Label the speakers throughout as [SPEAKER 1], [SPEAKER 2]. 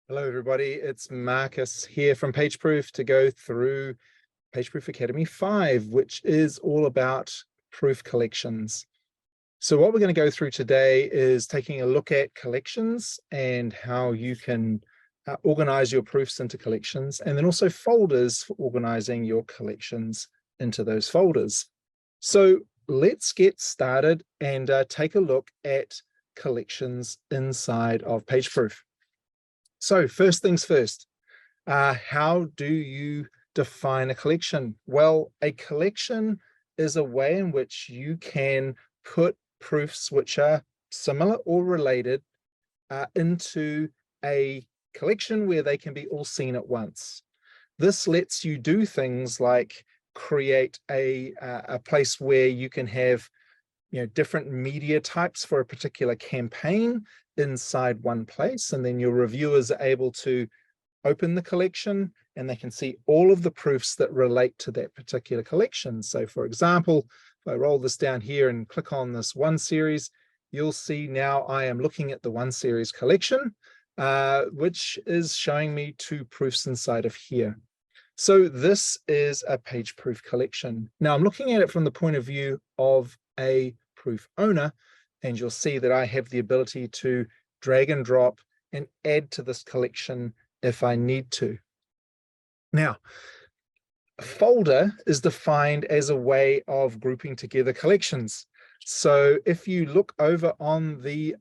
[SPEAKER 1] Hello, everybody. It's Marcus here from PageProof to go through PageProof Academy 5, which is all about proof collections. So what we're going to go through today is taking a look at collections and how you can organize your proofs into collections, and then also folders for organizing your collections into those folders. So let's get started and take a look at collections inside of PageProof. So first things first, how do you define a collection? Well, a collection is a way in which you can put proofs which are similar or related into a collection where they can be all seen at once. This lets you do things like create a place where you can have different media types for a particular campaign inside one place, and then your reviewers are able to open the collection and they can see all of the proofs that relate to that particular collection. So for example, if I roll this down here and click on this one series, you'll see now I am looking at the one series collection, which is showing me two proofs inside of here. So this is a page proof collection. Now I'm looking at it from the point of view of a proof owner, and you'll see that I have the ability to drag and drop and add to this collection if I need to. Now, a folder is defined as a way of grouping together collections. So if you look over on the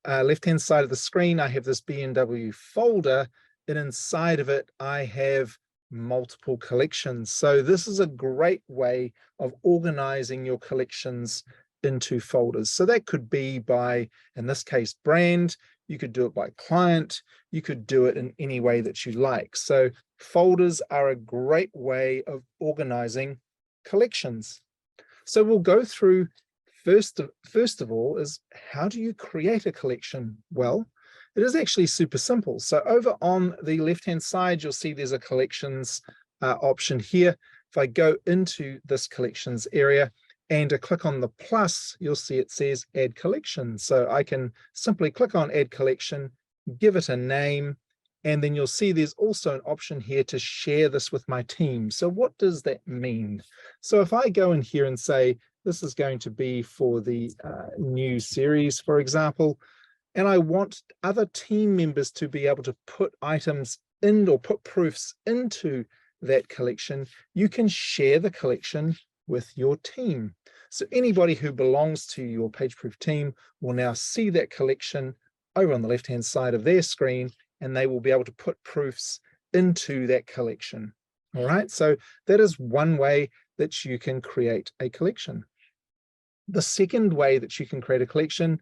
[SPEAKER 1] left-hand side of the screen, I have this B&W folder, and inside of it, I have multiple collections. So this is a great way of organizing your collections into folders. So that could be by, in this case, brand. You could do it by client. You could do it in any way that you like. So folders are a great way of organizing collections. So we'll go through first of all is, how do you create a collection? Well, it is actually super simple. So over on the left-hand side, you'll see there's a collections option here. If I go into this collections area and click on the plus, you'll see it says add collection. So I can simply click on add collection, give it a name, and then you'll see there's also an option here to share this with my team. So what does that mean? So if I go in here and say, this is going to be for the new series, for example, and I want other team members to be able to put items in or put proofs into that collection, you can share the collection with your team. So anybody who belongs to your PageProof team will now see that collection over on the left-hand side of their screen, and they will be able to put proofs into that collection. All right, so that is one way that you can create a collection. The second way that you can create a collection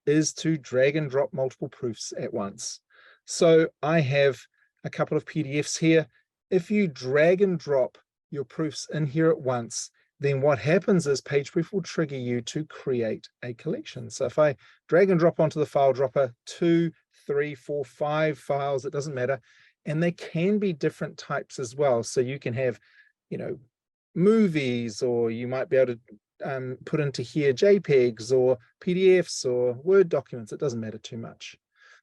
[SPEAKER 1] is to drag and drop multiple proofs at once. So I have a couple of PDFs here. If you drag and drop your proofs in here at once, then what happens is PageProof will trigger you to create a collection. So if I drag and drop onto the file dropper, 2, 3, 4, 5 files, it doesn't matter. And they can be different types as well. So you can have, movies, or you might be able to put into here JPEGs or PDFs or Word documents. It doesn't matter too much.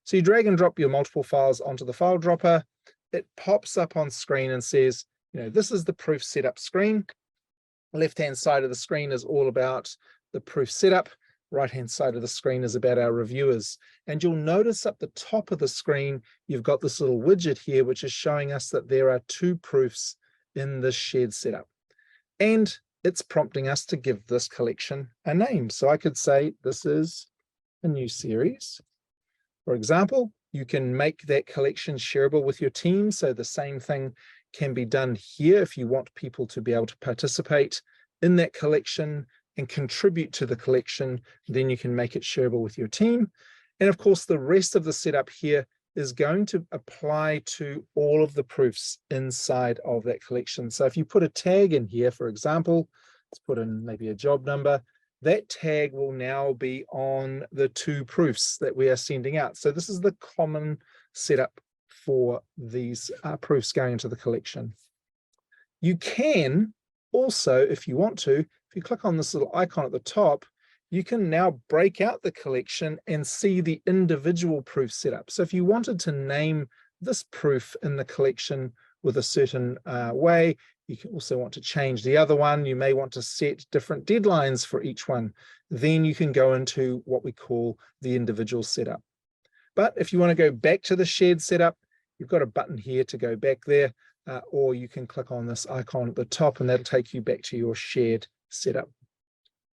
[SPEAKER 1] So you drag and drop your multiple files onto the file dropper. It pops up on screen and says, this is the proof setup screen. Left-hand side of the screen is all about the proof setup. Right-hand side of the screen is about our reviewers. And you'll notice up the top of the screen, you've got this little widget here, which is showing us that there are two proofs in this shared setup. And it's prompting us to give this collection a name. So I could say this is a new series. For example, you can make that collection shareable with your team. So the same thing can be done here. If you want people to be able to participate in that collection and contribute to the collection, then you can make it shareable with your team. And of course, the rest of the setup here is going to apply to all of the proofs inside of that collection. So if you put a tag in here, for example, let's put in maybe a job number, that tag will now be on the two proofs that we are sending out. So this is the common setup for these proofs going into the collection. You can also, if you want to, if you click on this little icon at the top, you can now break out the collection and see the individual proof setup. So if you wanted to name this proof in the collection with a certain way, you can also want to change the other one. You may want to set different deadlines for each one. Then you can go into what we call the individual setup. But if you want to go back to the shared setup, you've got a button here to go back there, or you can click on this icon at the top and that'll take you back to your shared setup.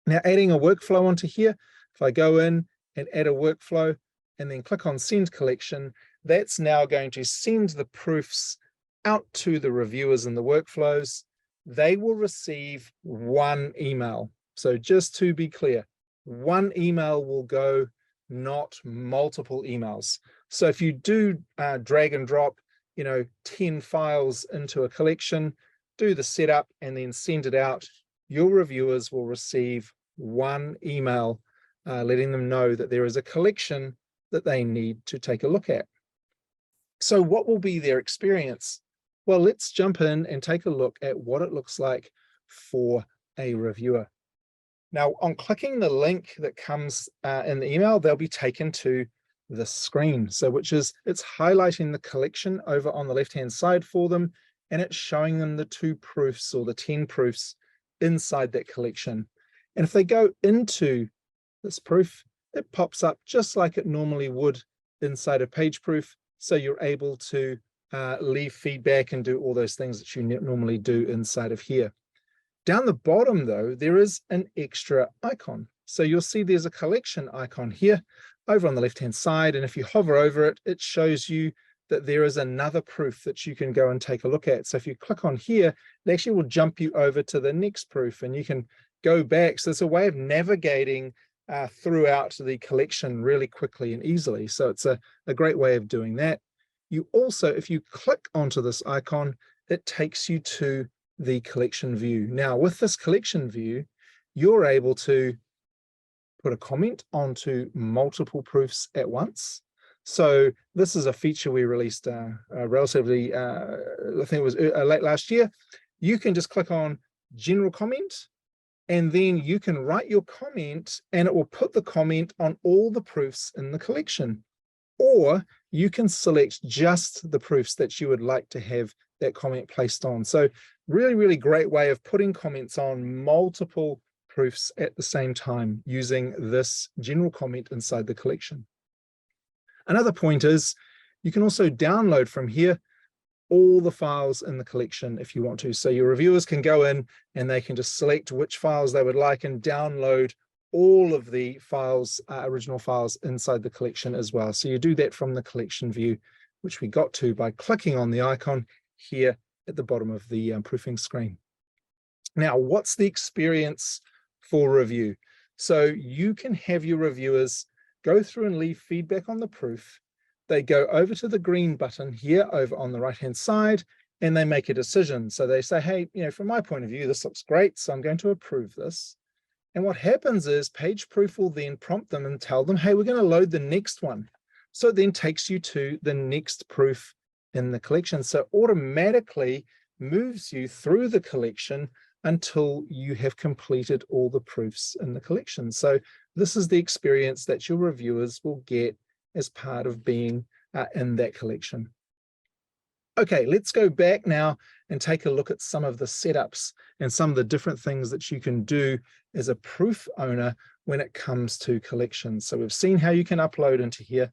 [SPEAKER 1] Now, adding a workflow onto here, if I go in and add a workflow and then click on Send Collection, that's now going to send the proofs out to the reviewers in the workflows. They will receive one email. So just to be clear, one email will go, not multiple emails. So if you do drag and drop, 10 files into a collection, do the setup and then send it out, your reviewers will receive one email letting them know that there is a collection that they need to take a look at. So what will be their experience? Well, let's jump in and take a look at what it looks like for a reviewer. Now, on clicking the link that comes in the email, they'll be taken to the screen. So it's highlighting the collection over on the left-hand side for them, and it's showing them the 2 proofs or the 10 proofs inside that collection. And if they go into this proof, it pops up just like it normally would inside of PageProof. So you're able to leave feedback and do all those things that you normally do inside of here. Down the bottom, though, there is an extra icon. So you'll see there's a collection icon here over on the left-hand side. And if you hover over it, it shows you that there is another proof that you can go and take a look at. So if you click on here, it actually will jump you over to the next proof and you can go back. So it's a way of navigating throughout the collection really quickly and easily. So it's a great way of doing that. You also, if you click onto this icon, it takes you to the collection view. Now, with this collection view, you're able to put a comment onto multiple proofs at once. So this is a feature we released relatively, I think it was late last year. You can just click on general comment, and then you can write your comment and it will put the comment on all the proofs in the collection. Or you can select just the proofs that you would like to have that comment placed on. So really, really great way of putting comments on multiple proofs at the same time using this general comment inside the collection. Another point is you can also download from here all the files in the collection if you want to. So your reviewers can go in and they can just select which files they would like and download all of the files, original files inside the collection as well. So you do that from the collection view, which we got to by clicking on the icon here at the bottom of the proofing screen. Now, what's the experience for review? So you can have your reviewers go through and leave feedback on the proof. They go over to the green button here over on the right-hand side, and they make a decision. So they say, hey, from my point of view, this looks great, so I'm going to approve this. And what happens is PageProof will then prompt them and tell them, hey, we're going to load the next one. So it then takes you to the next proof in the collection. So automatically moves you through the collection until you have completed all the proofs in the collection. So this is the experience that your reviewers will get as part of being in that collection. Okay, let's go back now and take a look at some of the setups and some of the different things that you can do as a proof owner when it comes to collections. So we've seen how you can upload into here.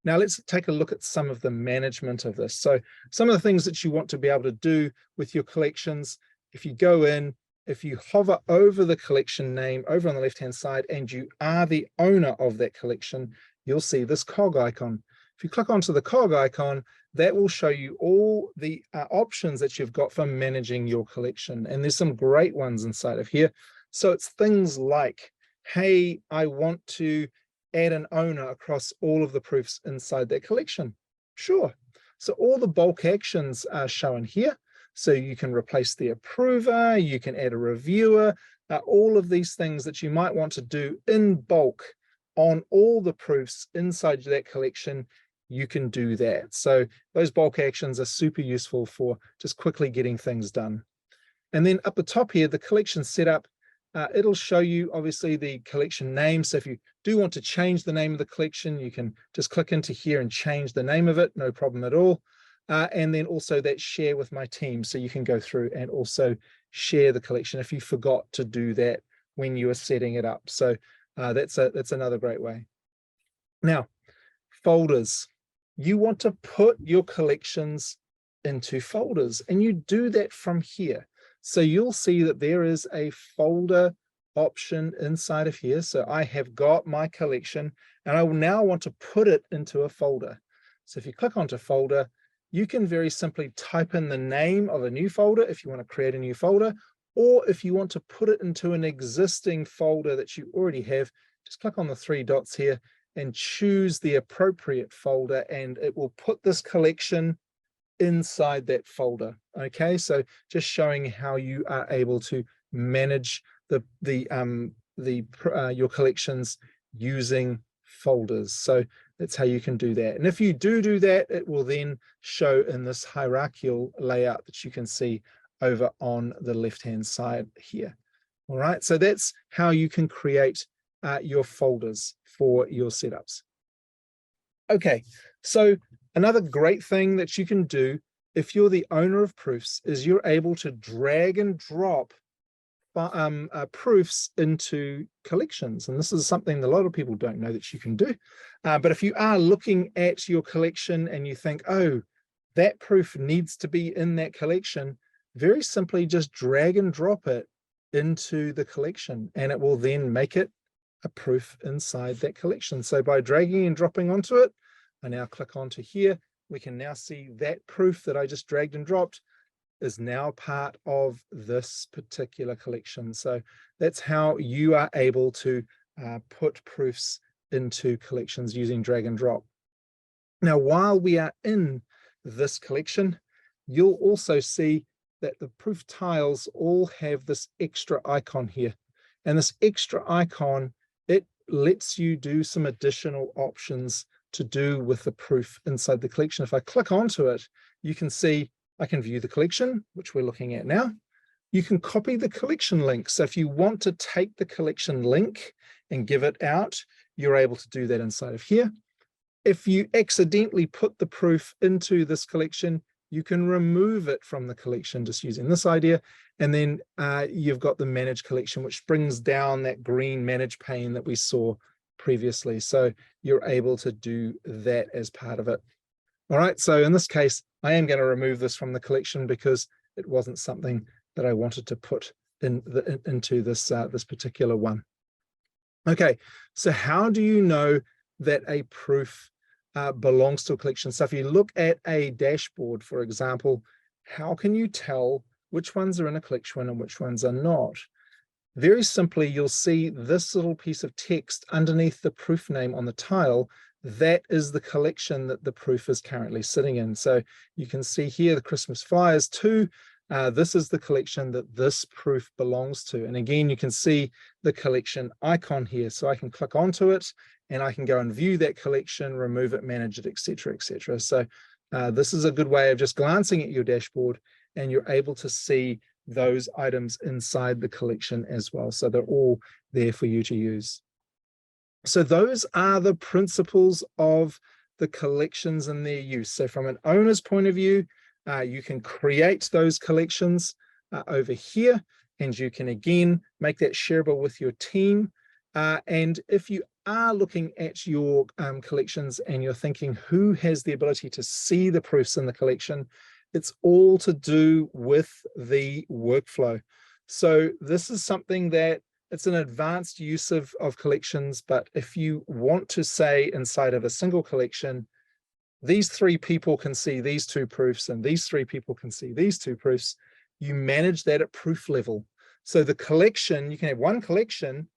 [SPEAKER 1] Now let's take a look at some of the management of this. So some of the things that you want to be able to do with your collections, if you go in, if you hover over the collection name over on the left-hand side and you are the owner of that collection, you'll see this cog icon. If you click onto the cog icon, that will show you all the options that you've got for managing your collection. And there's some great ones inside of here. So it's things like, hey, I want to add an owner across all of the proofs inside that collection. Sure. So all the bulk actions are shown here. So you can replace the approver, you can add a reviewer, all of these things that you might want to do in bulk on all the proofs inside that collection, you can do that. So those bulk actions are super useful for just quickly getting things done. And then up the top here, the collection setup, it'll show you obviously the collection name. So if you do want to change the name of the collection, you can just click into here and change the name of it, no problem at all. And then also that share with my team. So you can go through and also share the collection if you forgot to do that when you were setting it up. So that's another great way. Now, folders. You want to put your collections into folders, and you do that from here. So you'll see that there is a folder option inside of here. So I have got my collection, and I will now want to put it into a folder. So if you click onto folder, you can very simply type in the name of a new folder if you want to create a new folder, or if you want to put it into an existing folder that you already have, just click on the three dots here and choose the appropriate folder, and it will put this collection inside that folder. Okay, so just showing how you are able to manage your collections using folders. So that's how you can do that. And if you do that, it will then show in this hierarchical layout that you can see over on the left-hand side here. All right, so that's how you can create your folders for your setups. Okay, so another great thing that you can do if you're the owner of proofs is you're able to drag and drop proofs into collections. And this is something that a lot of people don't know that you can do. But if you are looking at your collection and you think, oh, that proof needs to be in that collection, very simply just drag and drop it into the collection, and it will then make it a proof inside that collection. So by dragging and dropping onto it, I now click onto here, we can now see that proof that I just dragged and dropped is now part of this particular collection. So that's how you are able to put proofs into collections using drag and drop. Now, while we are in this collection, you'll also see that the proof tiles all have this extra icon here. And this extra icon, it lets you do some additional options to do with the proof inside the collection. If I click onto it, you can see I can view the collection, which we're looking at now. You can copy the collection link. So if you want to take the collection link and give it out, you're able to do that inside of here. If you accidentally put the proof into this collection, you can remove it from the collection just using this idea. And then you've got the manage collection, which brings down that green manage pane that we saw previously. So you're able to do that as part of it. All right, so in this case, I am going to remove this from the collection because it wasn't something that I wanted to put into this, this particular one. Okay, so how do you know that a proof belongs to a collection? So if you look at a dashboard, for example, how can you tell which ones are in a collection and which ones are not? Very simply, you'll see this little piece of text underneath the proof name on the tile. That is the collection that the proof is currently sitting in. So you can see here the Christmas flyers too. This is the collection that this proof belongs to. And again, you can see the collection icon here. So I can click onto it and I can go and view that collection, remove it, manage it, etc., etc. So this is a good way of just glancing at your dashboard, and you're able to see those items inside the collection as well. So they're all there for you to use. So those are the principles of the collections and their use. So from an owner's point of view, you can create those collections over here, and you can again make that shareable with your team. And if you are looking at your collections and you're thinking who has the ability to see the proofs in the collection, it's all to do with the workflow. So this is something that it's an advanced use of collections, but if you want to say inside of a single collection, these three people can see these two proofs and these three people can see these two proofs, you manage that at proof level. So the collection, you can have one collection,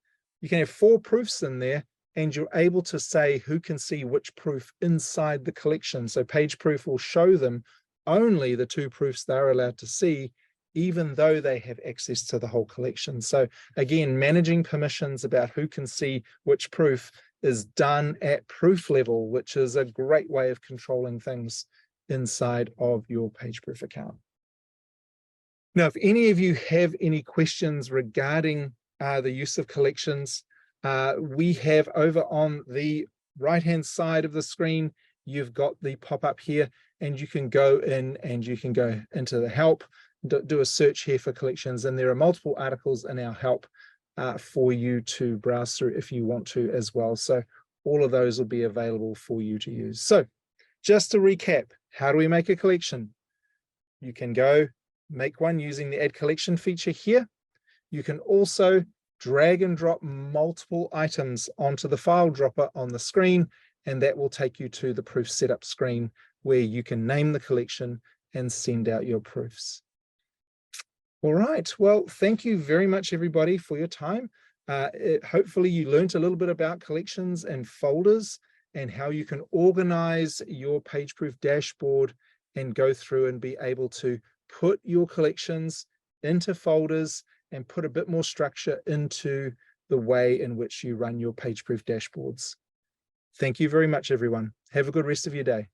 [SPEAKER 1] you can have 4 proofs in there, and you're able to say who can see which proof inside the collection. So PageProof will show them only the 2 proofs they're allowed to see, even though they have access to the whole collection. So again, managing permissions about who can see which proof is done at proof level, which is a great way of controlling things inside of your PageProof account. Now, if any of you have any questions regarding the use of collections. We have over on the right-hand side of the screen, you've got the pop-up here, and you can go in and you can go into the help, do a search here for collections, and there are multiple articles in our help for you to browse through if you want to as well. So all of those will be available for you to use. So just to recap, how do we make a collection? You can go make one using the Add Collection feature here. You can also drag and drop multiple items onto the file dropper on the screen, and that will take you to the proof setup screen where you can name the collection and send out your proofs. All right, well, thank you very much, everybody, for your time. Hopefully you learned a little bit about collections and folders and how you can organize your PageProof dashboard and go through and be able to put your collections into folders and put a bit more structure into the way in which you run your PageProof dashboards. Thank you very much, everyone. Have a good rest of your day.